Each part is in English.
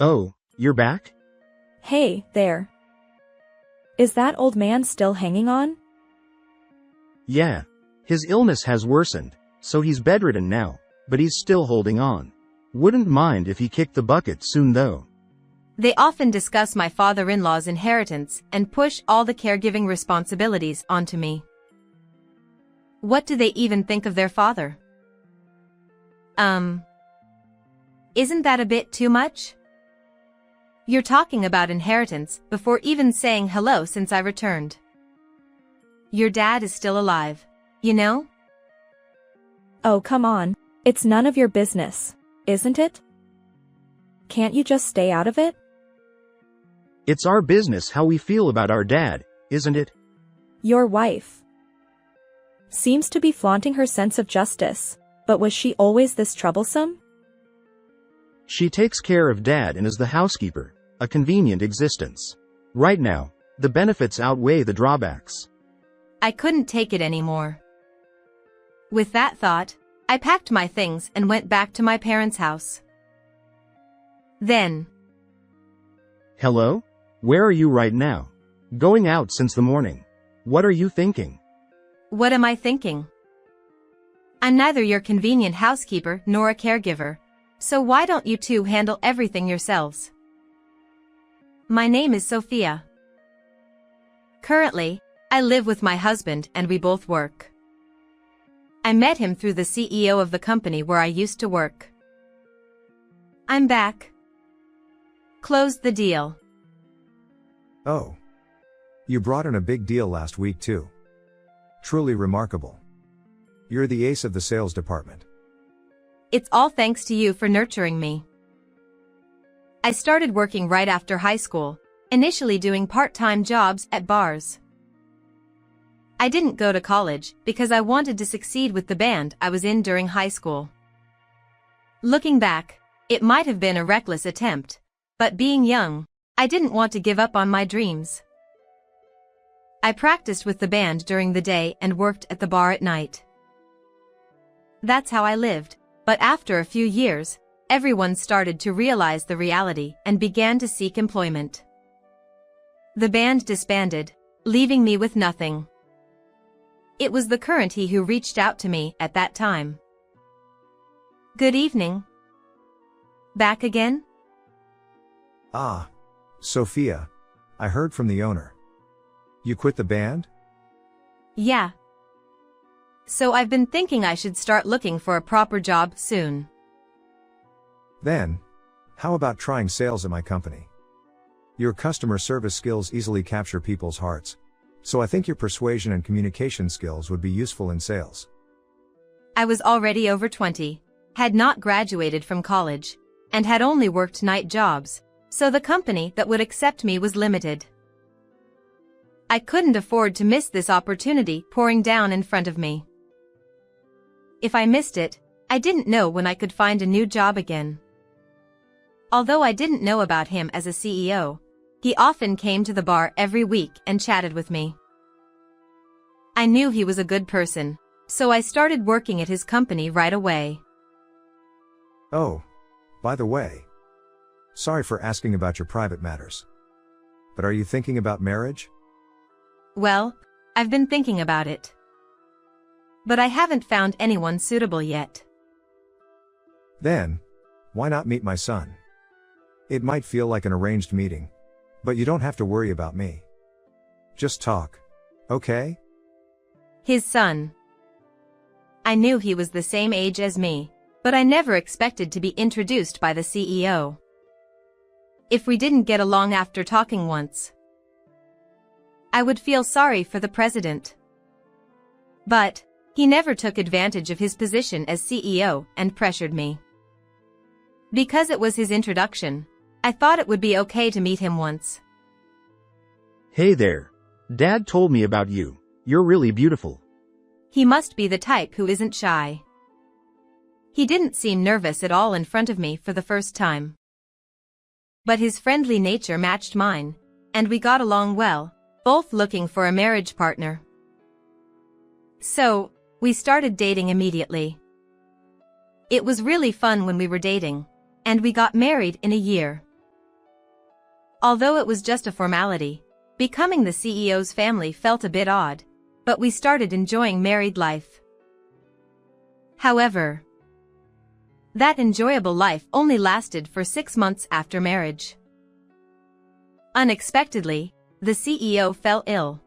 Oh, you're back? Hey, there. Is that old man still hanging on? Yeah. His illness has worsened, so he's bedridden now, but he's still holding on. Wouldn't mind if he kicked the bucket soon though. They often discuss my father-in-law's inheritance and push all the caregiving responsibilities onto me. What do they even think of their father? Isn't that a bit too much? You're talking about inheritance before even saying hello since I returned. Your dad is still alive, you know? Oh, come on. It's none of your business, isn't it? Can't you just stay out of it? It's our business how we feel about our dad, isn't it? Your wife seems to be flaunting her sense of justice, but was she always this troublesome? She takes care of Dad and is the housekeeper, a convenient existence. Right now, the benefits outweigh the drawbacks. I couldn't take it anymore. With that thought, I packed my things and went back to my parents' house. Then. Hello? Where are you right now? Going out since the morning. What are you thinking? What am I thinking? I'm neither your convenient housekeeper nor a caregiver, so why don't you two handle everything yourselves? My name is Sophia. Currently, I live with my husband and we both work. I met him through the CEO of the company where I used to work. I'm back. Closed the deal. Oh. You brought in a big deal last week too. Truly remarkable. You're the ace of the sales department. It's all thanks to you for nurturing me. I started working right after high school, initially doing part-time jobs at bars. I didn't go to college because I wanted to succeed with the band I was in during high school. Looking back, it might have been a reckless attempt, but being young, I didn't want to give up on my dreams. I practiced with the band during the day and worked at the bar at night. That's how I lived, but after a few years, everyone started to realize the reality and began to seek employment. The band disbanded, leaving me with nothing. It was the current he who reached out to me at that time. Good evening. Back again? Ah. Sophia. I heard from the owner. You quit the band? Yeah. So I've been thinking I should start looking for a proper job soon. Then, how about trying sales at my company? Your customer service skills easily capture people's hearts, so I think your persuasion and communication skills would be useful in sales. I was already over 20, had not graduated from college, and had only worked night jobs, so the company that would accept me was limited. I couldn't afford to miss this opportunity pouring down in front of me. If I missed it, I didn't know when I could find a new job again. Although I didn't know about him as a CEO, he often came to the bar every week and chatted with me. I knew he was a good person, so I started working at his company right away. Oh, by the way. Sorry for asking about your private matters. But are you thinking about marriage? Well, I've been thinking about it. But I haven't found anyone suitable yet. Then, why not meet my son? It might feel like an arranged meeting, but you don't have to worry about me. Just talk, okay? His son. I knew he was the same age as me, but I never expected to be introduced by the CEO. If we didn't get along after talking once, I would feel sorry for the president. But he never took advantage of his position as CEO and pressured me. Because it was his introduction, I thought it would be okay to meet him once. Hey there. Dad told me about you. You're really beautiful. He must be the type who isn't shy. He didn't seem nervous at all in front of me for the first time. But his friendly nature matched mine, and we got along well, both looking for a marriage partner. So, we started dating immediately. It was really fun when we were dating, and we got married in a year. Although it was just a formality, becoming the CEO's family felt a bit odd, but we started enjoying married life. However, that enjoyable life only lasted for 6 months after marriage. Unexpectedly, the CEO fell ill.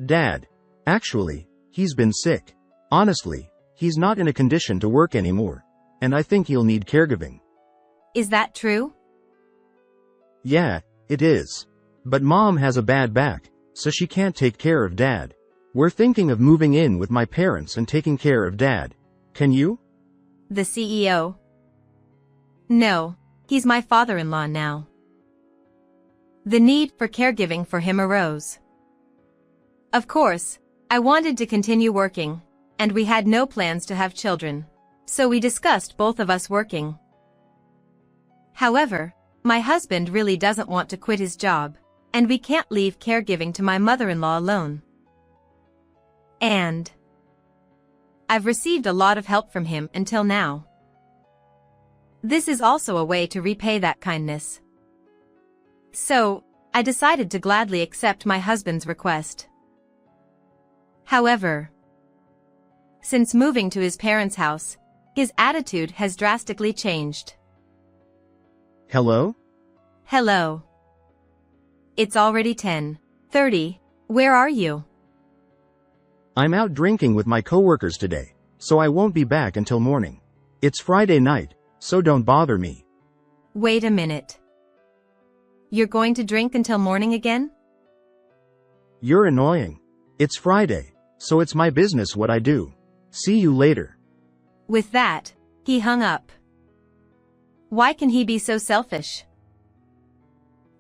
Dad. Actually, he's been sick. Honestly, he's not in a condition to work anymore. And I think he'll need caregiving. Is that true? Yeah, it is. But Mom has a bad back, so she can't take care of Dad. We're thinking of moving in with my parents and taking care of Dad. Can you? The CEO. No, he's my father-in-law now. The need for caregiving for him arose. Of course, I wanted to continue working, and we had no plans to have children, so we discussed both of us working. However, my husband really doesn't want to quit his job, and we can't leave caregiving to my mother-in-law alone. And I've received a lot of help from him until now. This is also a way to repay that kindness. So, I decided to gladly accept my husband's request. However, since moving to his parents' house, his attitude has drastically changed. Hello? Hello. It's already 10:30. Where are you? I'm out drinking with my coworkers today, so I won't be back until morning. It's Friday night, so don't bother me. Wait a minute. You're going to drink until morning again? You're annoying. It's Friday, so it's my business what I do. See you later. With that, he hung up. Why can he be so selfish?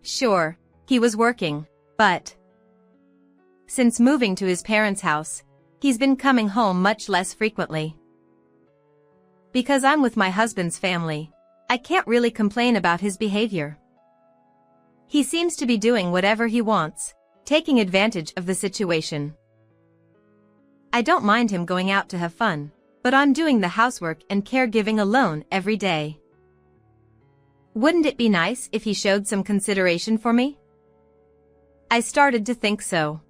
Sure, he was working, but since moving to his parents' house, he's been coming home much less frequently. Because I'm with my husband's family, I can't really complain about his behavior. He seems to be doing whatever he wants, taking advantage of the situation. I don't mind him going out to have fun, but I'm doing the housework and caregiving alone every day. Wouldn't it be nice if he showed some consideration for me? I started to think so.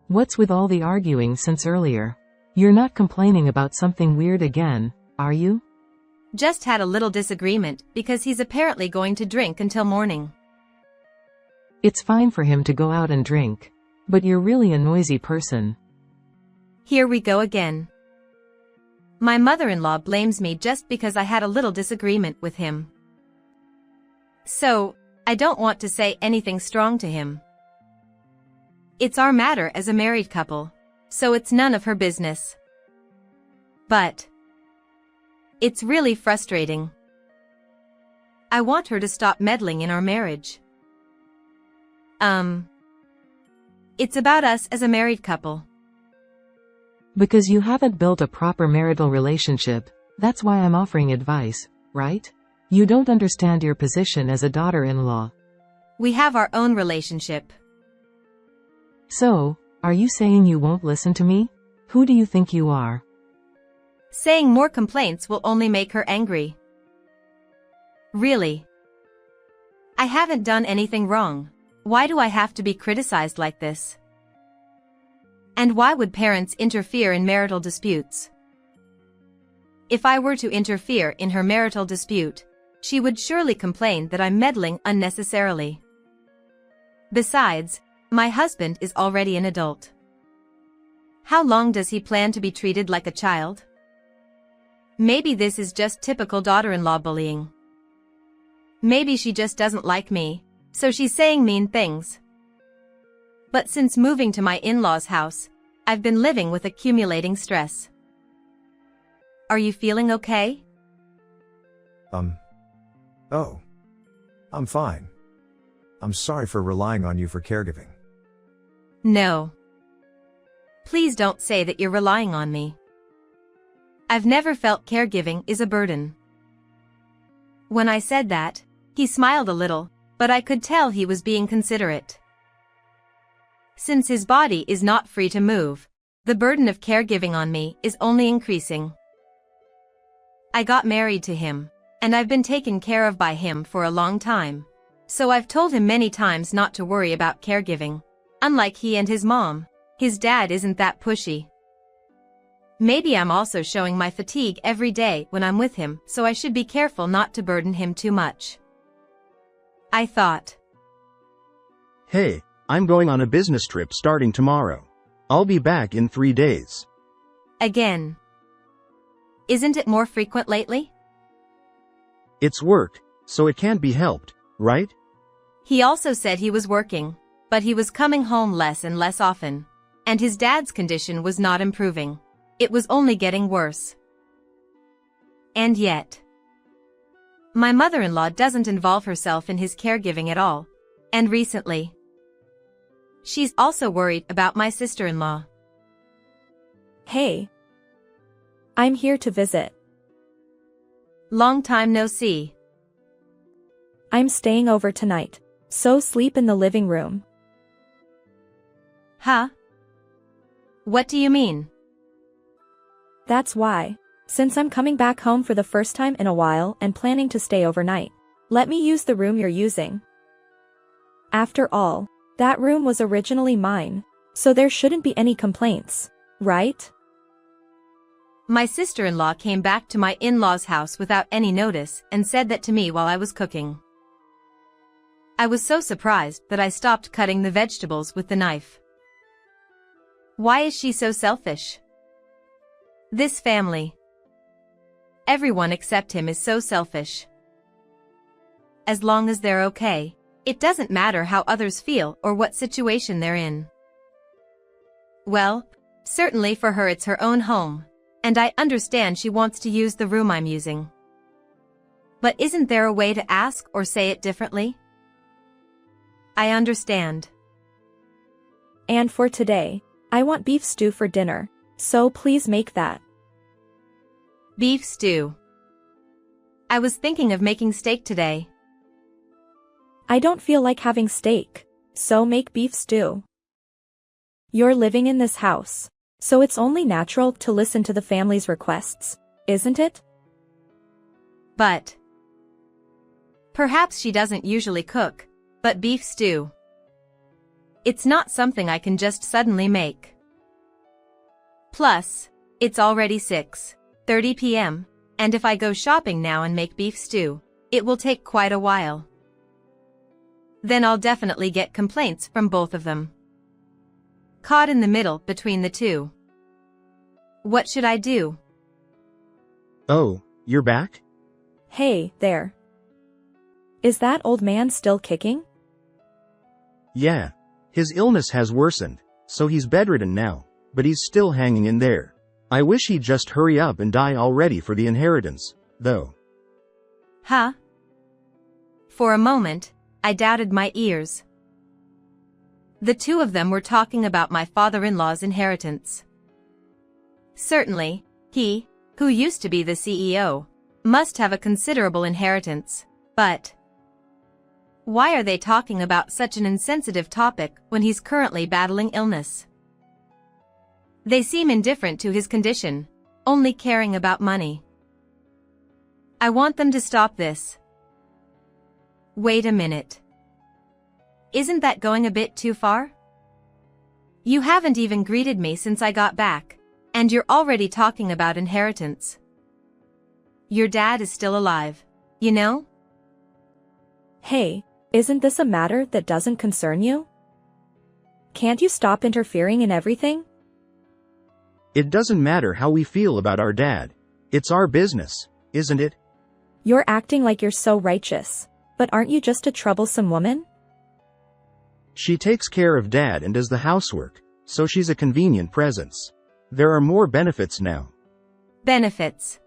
What's with all the arguing since earlier? You're not complaining about something weird again, are you? Just had a little disagreement because he's apparently going to drink until morning. It's fine for him to go out and drink. But you're really a noisy person. Here we go again. My mother-in-law blames me just because I had a little disagreement with him. So, I don't want to say anything strong to him. It's our matter as a married couple, so it's none of her business. But it's really frustrating. I want her to stop meddling in our marriage. It's about us as a married couple. Because you haven't built a proper marital relationship, that's why I'm offering advice, right? You don't understand your position as a daughter-in-law. We have our own relationship. So, are you saying you won't listen to me? Who do you think you are? Saying more complaints will only make her angry. Really? I haven't done anything wrong. Why do I have to be criticized like this? And why would parents interfere in marital disputes? If I were to interfere in her marital dispute, she would surely complain that I'm meddling unnecessarily. Besides, my husband is already an adult. How long does he plan to be treated like a child? Maybe this is just typical daughter-in-law bullying. Maybe she just doesn't like me, so she's saying mean things. But since moving to my in-laws' house, I've been living with accumulating stress. Are you feeling okay? Oh. I'm fine. I'm sorry for relying on you for caregiving. No. Please don't say that you're relying on me. I've never felt caregiving is a burden. When I said that, he smiled a little, but I could tell he was being considerate. Since his body is not free to move, the burden of caregiving on me is only increasing. I got married to him, and I've been taken care of by him for a long time, So I've told him many times not to worry about caregiving. Unlike he and his mom, his dad isn't that pushy. Maybe I'm also showing my fatigue every day when I'm with him, so I should be careful not to burden him too much. I thought. Hey, I'm going on a business trip starting tomorrow. I'll be back in 3 days. Again. Isn't it more frequent lately? It's work, so it can't be helped, right? He also said he was working, but he was coming home less and less often. And his dad's condition was not improving. It was only getting worse. And yet, my mother-in-law doesn't involve herself in his caregiving at all. And recently, she's also worried about my sister-in-law. Hey. I'm here to visit. Long time no see. I'm staying over tonight, so sleep in the living room. Huh? What do you mean? That's why. Since I'm coming back home for the first time in a while and planning to stay overnight, let me use the room you're using. After all, that room was originally mine, so there shouldn't be any complaints, right? My sister-in-law came back to my in-laws' house without any notice and said that to me while I was cooking. I was so surprised that I stopped cutting the vegetables with the knife. Why is she so selfish? This family. Everyone except him is so selfish. As long as they're okay, it doesn't matter how others feel or what situation they're in. Well, certainly for her it's her own home, and I understand she wants to use the room I'm using. But isn't there a way to ask or say it differently? I understand. And for today, I want beef stew for dinner, so please make that. Beef stew. I was thinking of making steak today. I don't feel like having steak, so make beef stew. You're living in this house, so it's only natural to listen to the family's requests, isn't it? But perhaps she doesn't usually cook, but beef stew. It's not something I can just suddenly make. Plus, it's already 6:30 p.m., and if I go shopping now and make beef stew, it will take quite a while. Then I'll definitely get complaints from both of them. Caught in the middle between the two. What should I do? Oh, you're back? Hey, there. Is that old man still kicking? Yeah. His illness has worsened, so he's bedridden now, but he's still hanging in there. I wish he'd just hurry up and die already for the inheritance, though. Huh? For a moment, I doubted my ears. The two of them were talking about my father-in-law's inheritance. Certainly, he, who used to be the CEO, must have a considerable inheritance, but why are they talking about such an insensitive topic when he's currently battling illness? They seem indifferent to his condition, only caring about money. I want them to stop this. Wait a minute. Isn't that going a bit too far? You haven't even greeted me since I got back, and you're already talking about inheritance. Your dad is still alive, you know? Hey, isn't this a matter that doesn't concern you? Can't you stop interfering in everything? It doesn't matter how we feel about our dad. It's our business, isn't it? You're acting like you're so righteous, but aren't you just a troublesome woman? She takes care of Dad and does the housework, so she's a convenient presence. There are more benefits now. Benefits?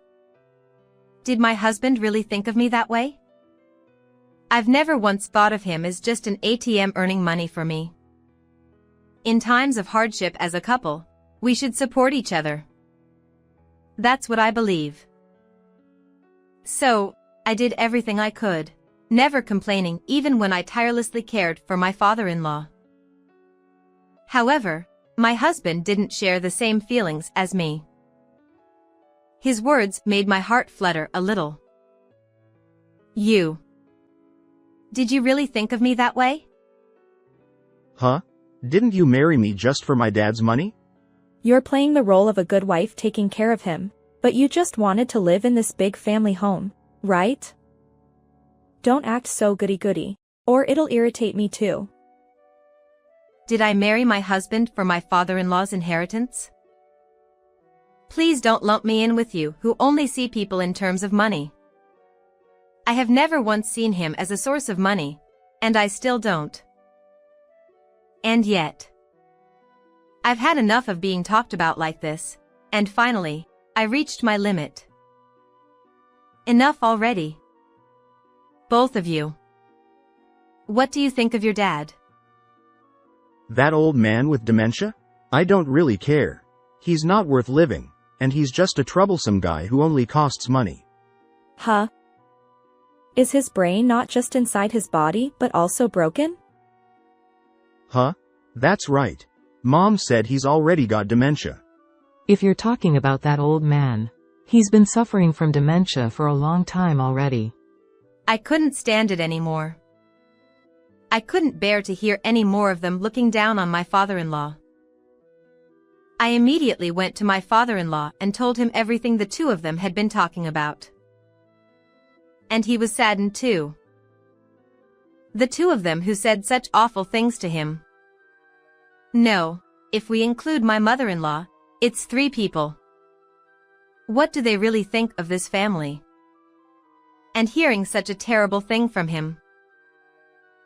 Did my husband really think of me that way? I've never once thought of him as just an ATM earning money for me. In times of hardship as a couple, we should support each other. That's what I believe. So, I did everything I could, never complaining even when I tirelessly cared for my father-in-law. However, my husband didn't share the same feelings as me. His words made my heart flutter a little. You Did you really think of me that way? Huh? Didn't you marry me just for my dad's money? You're playing the role of a good wife taking care of him, but you just wanted to live in this big family home, right? Don't act so goody-goody, or it'll irritate me too. Did I marry my husband for my father-in-law's inheritance? Please don't lump me in with you who only see people in terms of money. I have never once seen him as a source of money, and I still don't. And yet, I've had enough of being talked about like this, and finally, I reached my limit. Enough already. Both of you. What do you think of your dad? That old man with dementia? I don't really care. He's not worth living, and he's just a troublesome guy who only costs money. Huh? Is his brain not just inside his body but also broken? Huh? That's right. Mom said he's already got dementia. If you're talking about that old man, he's been suffering from dementia for a long time already. I couldn't stand it anymore. I couldn't bear to hear any more of them looking down on my father-in-law. I immediately went to my father-in-law and told him everything the two of them had been talking about. And he was saddened too. The two of them who said such awful things to him. No, if we include my mother-in-law, it's 3 people. What do they really think of this family? And hearing such a terrible thing from him.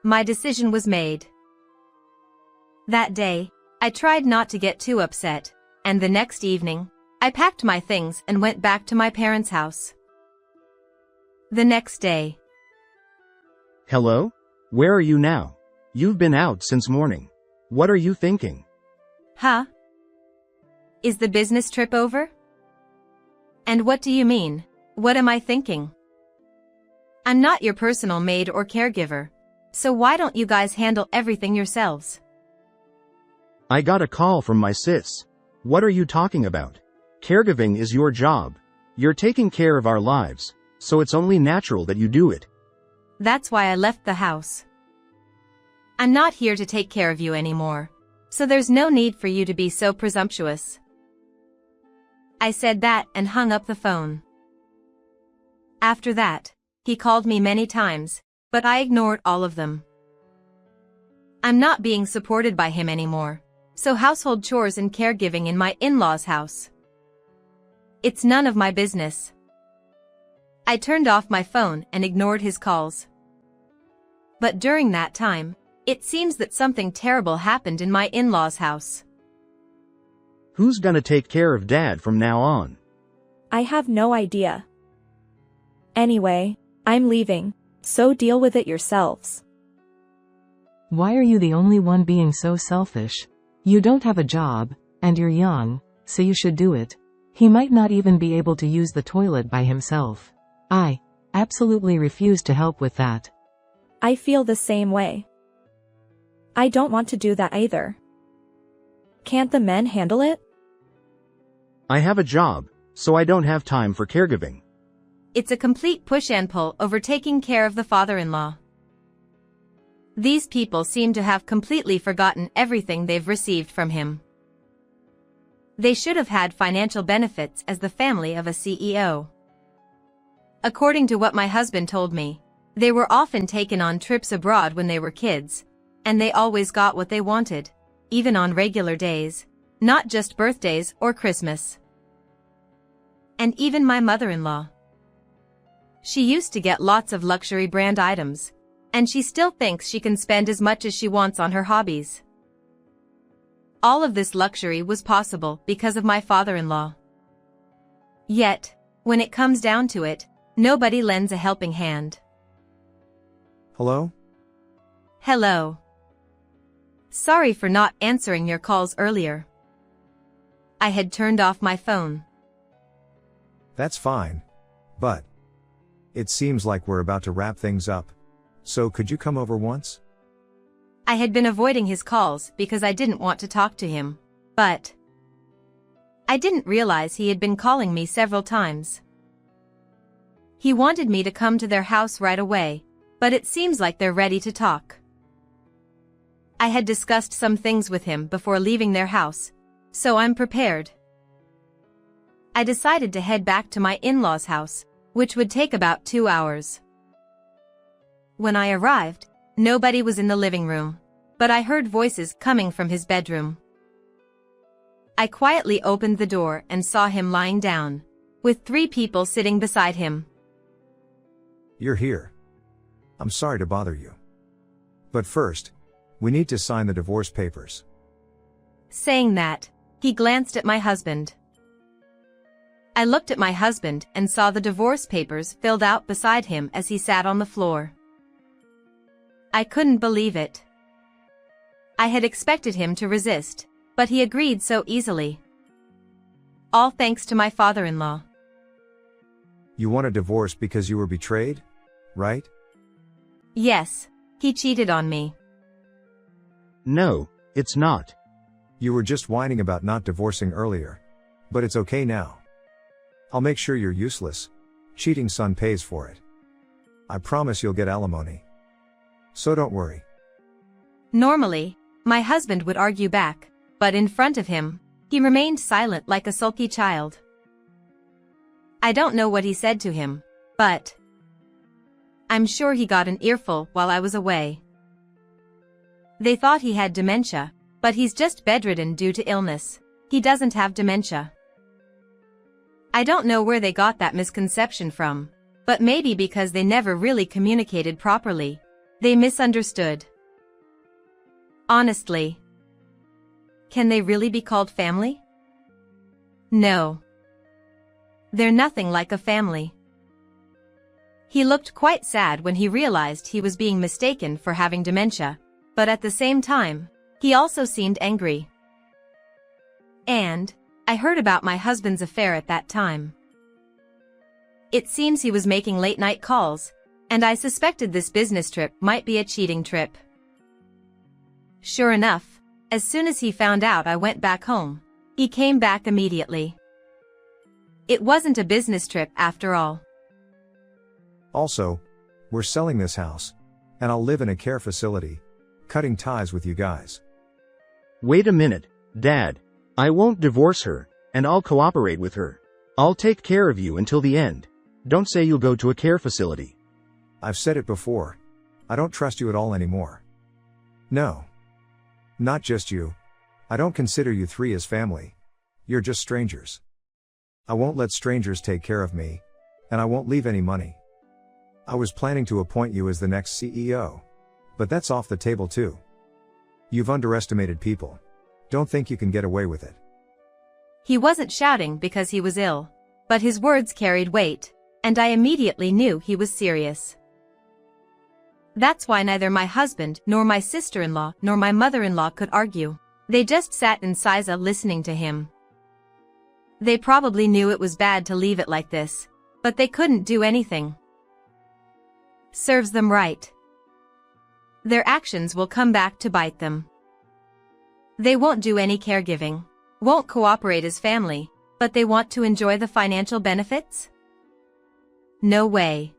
My decision was made. That day, I tried not to get too upset, and the next evening, I packed my things and went back to my parents' house. The next day. Hello? Where are you now? You've been out since morning. What are you thinking? Huh? Is the business trip over? And what do you mean? What am I thinking? I'm not your personal maid or caregiver, so why don't you guys handle everything yourselves? I got a call from my sis. What are you talking about? Caregiving is your job. You're taking care of our lives, so it's only natural that you do it. That's why I left the house. I'm not here to take care of you anymore, so there's no need for you to be so presumptuous. I said that and hung up the phone. After that, he called me many times, but I ignored all of them. I'm not being supported by him anymore, so household chores and caregiving in my in-laws' house. It's none of my business. I turned off my phone and ignored his calls. But during that time, it seems that something terrible happened in my in-laws' house. Who's gonna take care of Dad from now on? I have no idea. Anyway, I'm leaving, so deal with it yourselves. Why are you the only one being so selfish? You don't have a job, and you're young, so you should do it. He might not even be able to use the toilet by himself. I absolutely refuse to help with that. I feel the same way. I don't want to do that either. Can't the men handle it? I have a job, so I don't have time for caregiving. It's a complete push and pull over taking care of the father-in-law. These people seem to have completely forgotten everything they've received from him. They should have had financial benefits as the family of a CEO. According to what my husband told me, they were often taken on trips abroad when they were kids, and they always got what they wanted, even on regular days, not just birthdays or Christmas. And even my mother-in-law. She used to get lots of luxury brand items, and she still thinks she can spend as much as she wants on her hobbies. All of this luxury was possible because of my father-in-law. Yet, when it comes down to it, nobody lends a helping hand. Hello? Hello. Sorry for not answering your calls earlier. I had turned off my phone. That's fine. But it seems like we're about to wrap things up. So could you come over once? I had been avoiding his calls because I didn't want to talk to him, but I didn't realize he had been calling me several times. He wanted me to come to their house right away, but it seems like they're ready to talk. I had discussed some things with him before leaving their house, so I'm prepared. I decided to head back to my in-laws' house, which would take about 2 hours. When I arrived, nobody was in the living room, but I heard voices coming from his bedroom. I quietly opened the door and saw him lying down, with 3 people sitting beside him. You're here. I'm sorry to bother you. But first, we need to sign the divorce papers. Saying that, he glanced at my husband. I looked at my husband and saw the divorce papers filled out beside him as he sat on the floor. I couldn't believe it. I had expected him to resist, but he agreed so easily. All thanks to my father-in-law. You want a divorce because you were betrayed, right? Yes, he cheated on me. No, it's not. You were just whining about not divorcing earlier. But it's okay now. I'll make sure you're useless. Cheating son pays for it. I promise you'll get alimony. So don't worry. Normally, my husband would argue back, but in front of him, he remained silent like a sulky child. I don't know what he said to him, but I'm sure he got an earful while I was away. They thought he had dementia, but he's just bedridden due to illness. He doesn't have dementia. I don't know where they got that misconception from, but maybe because they never really communicated properly. They misunderstood. Honestly, can they really be called family? No. They're nothing like a family. He looked quite sad when he realized he was being mistaken for having dementia, but at the same time, he also seemed angry. And I heard about my husband's affair at that time. It seems he was making late-night calls, and I suspected this business trip might be a cheating trip. Sure enough, as soon as he found out I went back home, he came back immediately. It wasn't a business trip after all. Also, we're selling this house, and I'll live in a care facility, cutting ties with you guys. Wait a minute, Dad. I won't divorce her, and I'll cooperate with her. I'll take care of you until the end. Don't say you'll go to a care facility. I've said it before. I don't trust you at all anymore. No. Not just you. I don't consider you 3 as family. You're just strangers. I won't let strangers take care of me, and I won't leave any money. I was planning to appoint you as the next CEO. But that's off the table too. You've underestimated people. Don't think you can get away with it. He wasn't shouting because he was ill, but his words carried weight, and I immediately knew he was serious. That's why neither my husband nor my sister-in-law nor my mother-in-law could argue. They just sat in Siza listening to him. They probably knew it was bad to leave it like this, but they couldn't do anything. Serves them right. Their actions will come back to bite them. They won't do any caregiving, won't cooperate as family, but they want to enjoy the financial benefits? No way.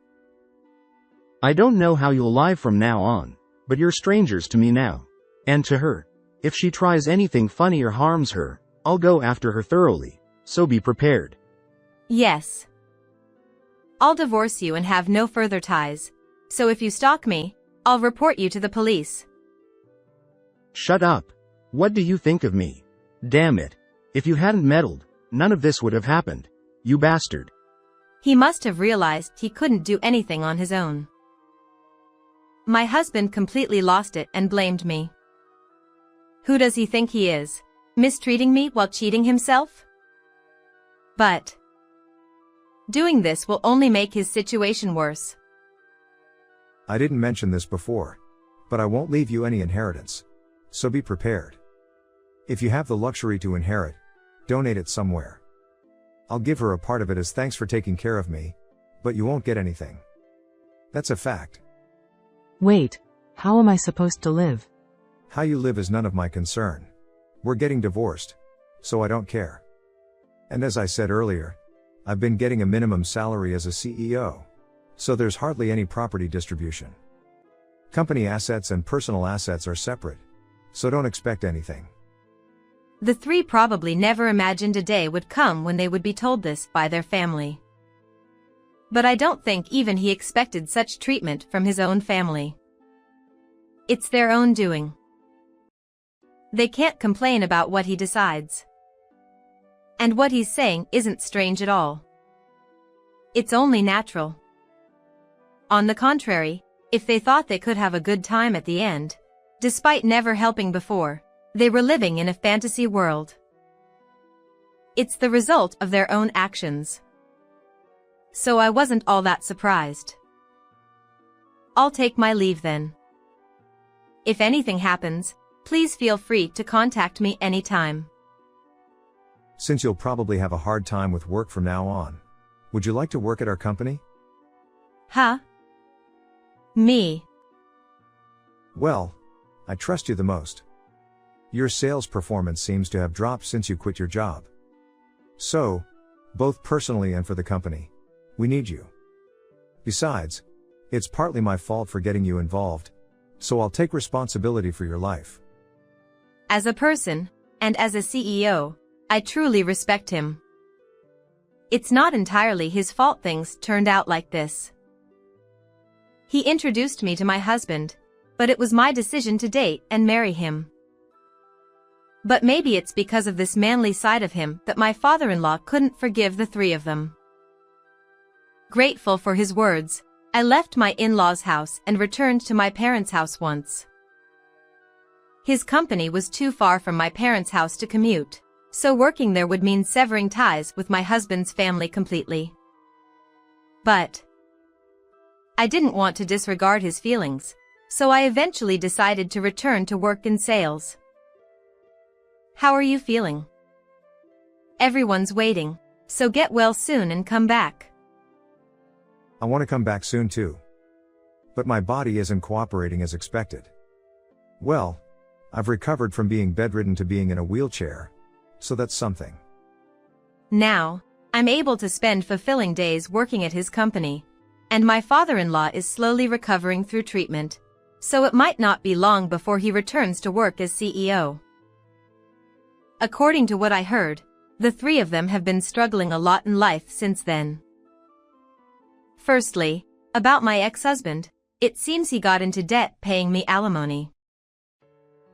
I don't know how you'll live from now on, but you're strangers to me now. And to her. If she tries anything funny or harms her, I'll go after her thoroughly, so be prepared. Yes. I'll divorce you and have no further ties, so if you stalk me, I'll report you to the police. Shut up. What do you think of me? Damn it. If you hadn't meddled, none of this would have happened. You bastard. He must have realized he couldn't do anything on his own. My husband completely lost it and blamed me. Who does he think he is? Mistreating me while cheating himself? But doing this will only make his situation worse. I didn't mention this before, but I won't leave you any inheritance. So be prepared. If you have the luxury to inherit, donate it somewhere. I'll give her a part of it as thanks for taking care of me, but you won't get anything. That's a fact. Wait, how am I supposed to live? How you live is none of my concern. We're getting divorced, so I don't care. And as I said earlier, I've been getting a minimum salary as a CEO, so there's hardly any property distribution. Company assets and personal assets are separate, so don't expect anything. The three probably never imagined a day would come when they would be told this by their family. But I don't think even he expected such treatment from his own family. It's their own doing. They can't complain about what he decides. And what he's saying isn't strange at all. It's only natural. On the contrary, if they thought they could have a good time at the end, despite never helping before, they were living in a fantasy world. It's the result of their own actions. So I wasn't all that surprised. I'll take my leave then. If anything happens, please feel free to contact me anytime. Since you'll probably have a hard time with work from now on, would you like to work at our company? Huh? Me? Well, I trust you the most. Your sales performance seems to have dropped since you quit your job. So, both personally and for the company, we need you. Besides, it's partly my fault for getting you involved, so I'll take responsibility for your life. As a person, and as a CEO, I truly respect him. It's not entirely his fault things turned out like this. He introduced me to my husband, but it was my decision to date and marry him. But maybe it's because of this manly side of him that my father-in-law couldn't forgive the three of them. Grateful for his words, I left my in-laws' house and returned to my parents' house once. His company was too far from my parents' house to commute, so working there would mean severing ties with my husband's family completely. But I didn't want to disregard his feelings, so I eventually decided to return to work in sales. How are you feeling? Everyone's waiting, so get well soon and come back. I want to come back soon too. But my body isn't cooperating as expected. Well, I've recovered from being bedridden to being in a wheelchair, so that's something. Now, I'm able to spend fulfilling days working at his company, and my father-in-law is slowly recovering through treatment, so it might not be long before he returns to work as CEO. According to what I heard, the three of them have been struggling a lot in life since then. Firstly, about my ex-husband, it seems he got into debt paying me alimony.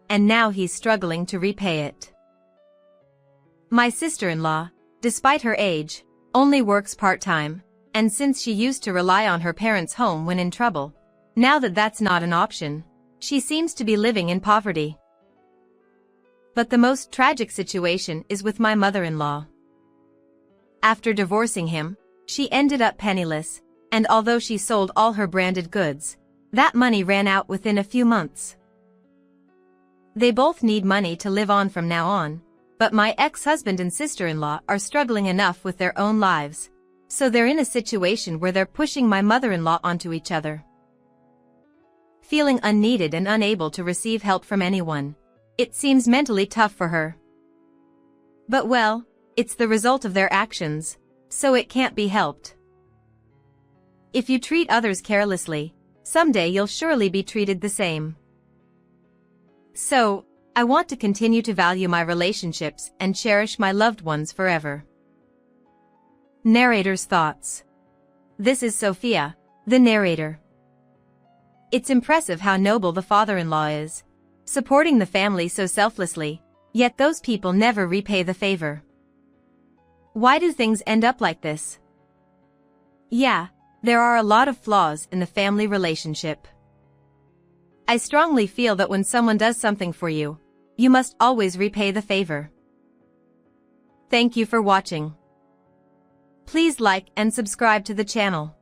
And now he's struggling to repay it. My sister-in-law, despite her age, only works part-time, and since she used to rely on her parents' home when in trouble, now that that's not an option, she seems to be living in poverty. But the most tragic situation is with my mother-in-law. After divorcing him, she ended up penniless, and although she sold all her branded goods, that money ran out within a few months. They both need money to live on from now on, but my ex-husband and sister-in-law are struggling enough with their own lives, so they're in a situation where they're pushing my mother-in-law onto each other. Feeling unneeded and unable to receive help from anyone, it seems mentally tough for her. But well, it's the result of their actions, so it can't be helped. If you treat others carelessly, someday you'll surely be treated the same. So, I want to continue to value my relationships and cherish my loved ones forever. Narrator's thoughts. This is Sophia, the narrator. It's impressive how noble the father-in-law is, supporting the family so selflessly, yet those people never repay the favor. Why do things end up like this? Yeah, there are a lot of flaws in the family relationship. I strongly feel that when someone does something for you, you must always repay the favor. Thank you for watching. Please like and subscribe to the channel.